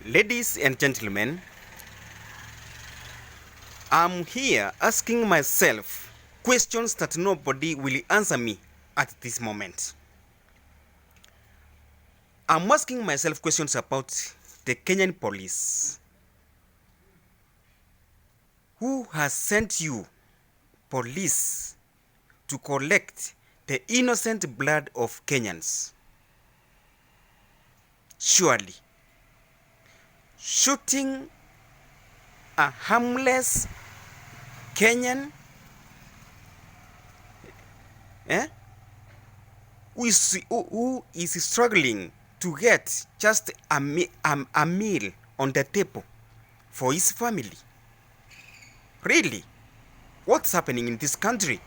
Ladies and gentlemen, I'm here asking myself questions that nobody will answer me at this moment. I'm asking myself questions about the Kenyan police. Who has sent you, police, to collect the innocent blood of Kenyans? Surely, shooting a harmless Kenyan who is struggling to get just a meal on the table for his family. Really? What's happening in this country?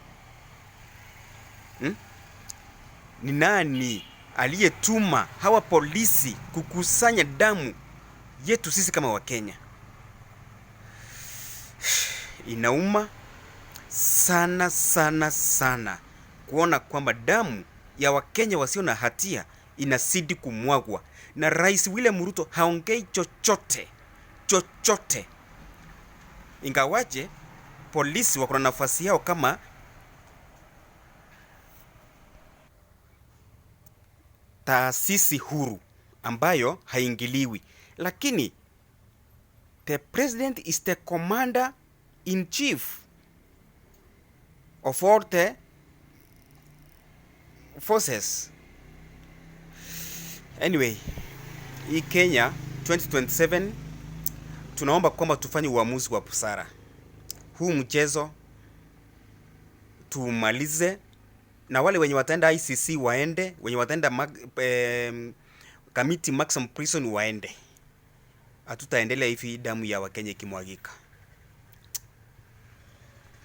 Ni nani aliyetuma hawa polisi kukusanya damu yetu sisi kama Wakenya? Inauma sana sana sana kuona kwamba damu ya Wakenya wasio na hatia inazidi kumwagwa na Rais William Ruto haongei chochote. Ingawaje polisi wako na nafasi yao kama taasisi huru ambayo haingiliwi, lakini the president is the commander in chief of all the forces. Anyway, hii Kenya 2027 tunaomba kwamba tufanye uamuzi wa busara. Huu mchezo tumalize, na wale wenye wataenda ICC waende, wenye wataenda Kamiti Maximum Prison waende. Hatutaendelea hivi damu ya Wakenya ikimwagika.